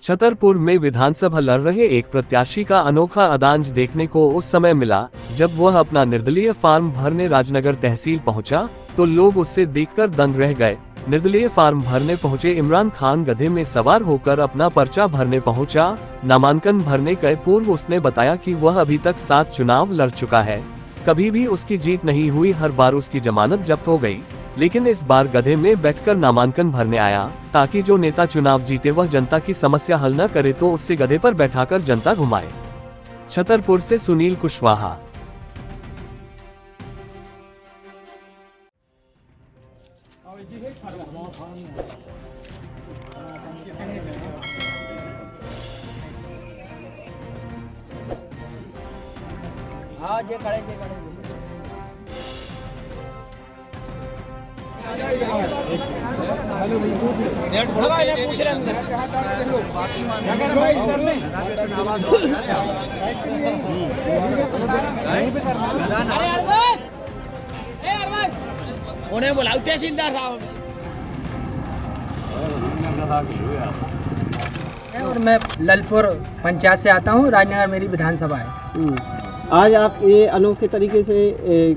छतरपुर में विधानसभा लड़ रहे एक प्रत्याशी का अनोखा अंदाज देखने को उस समय मिला जब वह अपना निर्दलीय फार्म भरने राजनगर तहसील पहुंचा, तो लोग उससे देखकर दंग रह गए। निर्दलीय फार्म भरने पहुंचे इमरान खान गधे में सवार होकर अपना पर्चा भरने पहुंचा। नामांकन भरने के पूर्व उसने बताया कि वह अभी तक 7 चुनाव लड़ चुका है, कभी भी उसकी जीत नहीं हुई, हर बार उसकी जमानत जब्त हो गई, लेकिन इस बार गधे में बैठकर नामांकन भरने आया ताकि जो नेता चुनाव जीते वह जनता की समस्या हल न करे तो उससे गधे पर बैठाकर जनता घुमाए। छतरपुर से सुनील कुशवाहा। हाँ जे खड़े उन्हें बुलाओ तहसीलदार साहब। और मैं ललपुर पंचायत से आता हूँ, राजनगर मेरी विधानसभा है। आज आप ये अनोखे तरीके से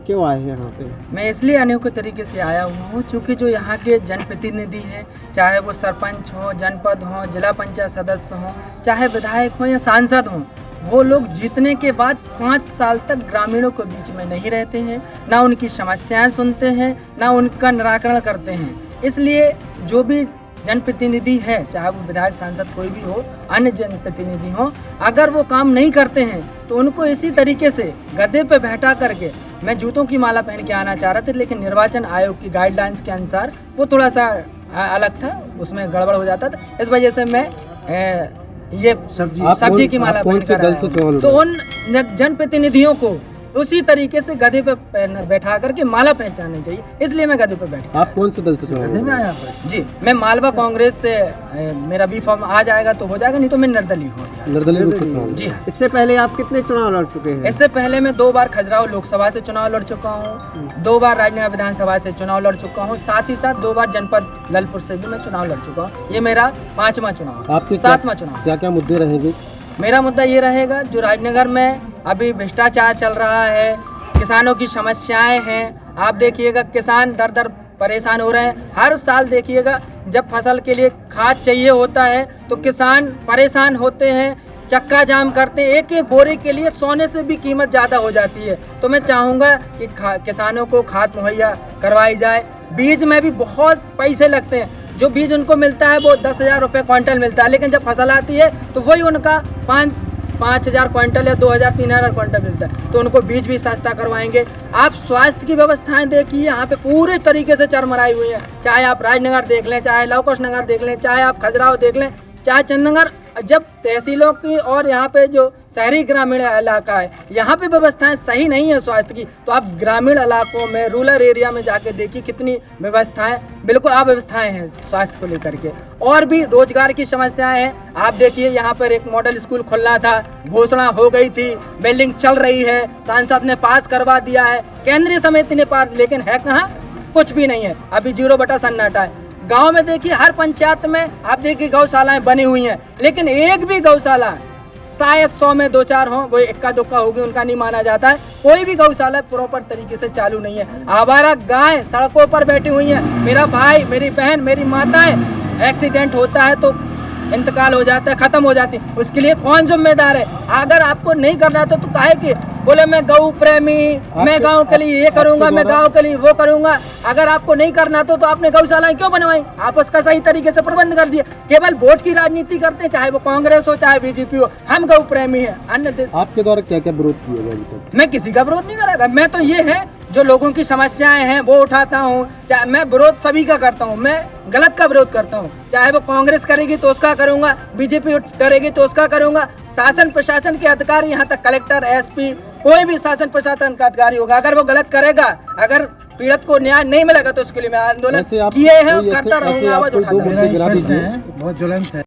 क्यों आए हैं यहाँ पे? मैं इसलिए अनोखे तरीके से आया हुआ हूँ क्योंकि जो यहाँ के जनप्रतिनिधि हैं, चाहे वो सरपंच हो, जनपद हो, जिला पंचायत सदस्य हो, चाहे विधायक हो या सांसद हो, वो लोग जीतने के बाद 5 साल तक ग्रामीणों के बीच में नहीं रहते हैं, ना उनकी समस्याएं सुनते हैं, ना उनका निराकरण करते हैं। इसलिए जो भी जनप्रतिनिधि है, चाहे वो विधायक सांसद कोई भी हो, अन्य जनप्रतिनिधि हो, अगर वो काम नहीं करते हैं तो उनको इसी तरीके से गधे पे बैठा करके, मैं जूतों की माला पहन के आना चाह रहा था, लेकिन निर्वाचन आयोग की गाइडलाइंस के अनुसार वो थोड़ा सा अलग था, उसमें गड़बड़ हो जाता था। इस वजह से मैं ये सब्जी की माला पहन कर आया हूं। तो उन जनप्रतिनिधियों को उसी तरीके से गधे पे बैठा करके माला पहचाननी चाहिए, इसलिए मैं गधे पे बैठा। आप कौन से दल से चुनाव में आया? जी, मैं मालवा कांग्रेस से, मेरा बी फॉर्म आ जाएगा तो हो जाएगा, नहीं तो मैं निर्दलीय हूँ। निर्दलीय जी। इससे पहले आप कितने चुनाव लड़ चुके हैं? इससे पहले मैं 2 बार खजुराहो लोकसभा से चुनाव लड़ चुका हूँ, 2 बार राजनगर विधानसभा से चुनाव लड़ चुका हूँ, साथ ही साथ 2 बार जनपद ललपुर से भी मैं चुनाव लड़ चुका हूँ। ये मेरा 5वां चुनाव, आपके 7वां चुनाव। क्या क्या मुद्दे रहेंगे? मेरा मुद्दा ये रहेगा, जो राजनगर में अभी भ्रष्टाचार चल रहा है, किसानों की समस्याएं हैं। आप देखिएगा किसान दर दर परेशान हो रहे हैं। हर साल देखिएगा जब फसल के लिए खाद चाहिए होता है तो किसान परेशान होते हैं, चक्का जाम करते हैं, एक एक बोरे के लिए सोने से भी कीमत ज़्यादा हो जाती है। तो मैं चाहूँगा कि किसानों को खाद मुहैया करवाई जाए। बीज में भी बहुत पैसे लगते हैं, जो बीज उनको मिलता है वो 10,000 रुपये क्विंटल मिलता है, लेकिन जब फसल आती है तो वही उनका 5,000 क्विंटल या 2,000 3,000 क्विंटल मिलता है। तो उनको बीज भी सस्ता करवाएंगे। आप स्वास्थ्य की व्यवस्थाएं देखिए, यहाँ पे पूरे तरीके से चरमराई हुई है। चाहे आप राजनगर देख लें, चाहे लवकुश नगर देख लें, चाहे आप खजुराहो देख लें, चाहे चंदनगर, जब तहसीलों की और यहाँ पे जो शहरी ग्रामीण इलाका है, यहाँ पे व्यवस्थाएं सही नहीं है स्वास्थ्य की, तो आप ग्रामीण इलाकों में, रूरल एरिया में जाके देखिए कितनी व्यवस्थाएं बिल्कुल अव्यवस्थाएं हैं स्वास्थ्य को लेकर के। और भी रोजगार की समस्याएं हैं। आप देखिए यहाँ पर एक मॉडल स्कूल खुलना था, घोषणा हो गई थी, बिल्डिंग चल रही है, सांसद ने पास करवा दिया है, केंद्रीय समिति ने पास, लेकिन है कहाँ? कुछ भी नहीं है, अभी 0 सन्नाटा है। गांव में देखिए, हर पंचायत में आप देखिए गौशालाएं बनी हुई हैं, लेकिन एक भी गौशाला, शायद 100 में 2-4 हो, वो इक्का दुक्का होगी, उनका नहीं माना जाता है। कोई भी गौशाला प्रॉपर तरीके से चालू नहीं है। आवारा गाय सड़कों पर बैठी हुई है। मेरा भाई, मेरी बहन, मेरी माताएं, एक्सीडेंट होता है तो इंतकाल हो जाता है, खत्म हो जाती है, उसके लिए कौन जिम्मेदार है? अगर आपको नहीं करना तो काहे कि बोले मैं गौ प्रेमी, मैं गांव के लिए ये करूंगा, मैं गांव के लिए वो करूंगा। अगर आपको नहीं करना तो आपने गौशालाएं क्यों बनवाई? आप उसका सही तरीके से प्रबंध कर दिए। केवल वोट की राजनीति करते हैं, चाहे वो कांग्रेस हो चाहे बीजेपी हो। हम गौ प्रेमी है। अन्य आपके द्वारा क्या क्या विरोध किया गया? मैं किसी का विरोध नहीं करेगा। मैं तो ये है, जो लोगों की समस्याएं हैं वो उठाता हूँ। चाहे मैं विरोध सभी का करता हूँ, मैं गलत का विरोध करता हूँ। चाहे वो कांग्रेस करेगी तो उसका करूंगा, बीजेपी करेगी तो उसका करूंगा। शासन प्रशासन के अधिकारी, यहाँ तक कलेक्टर, एसपी, कोई भी शासन प्रशासन का अधिकारी होगा, अगर वो गलत करेगा, अगर पीड़ित को न्याय नहीं मिलेगा तो उसके लिए मैं आंदोलन किए हैं, करता रहूंगा, आवाज उठाता रहूंगा। बहुत ज्वलंत है।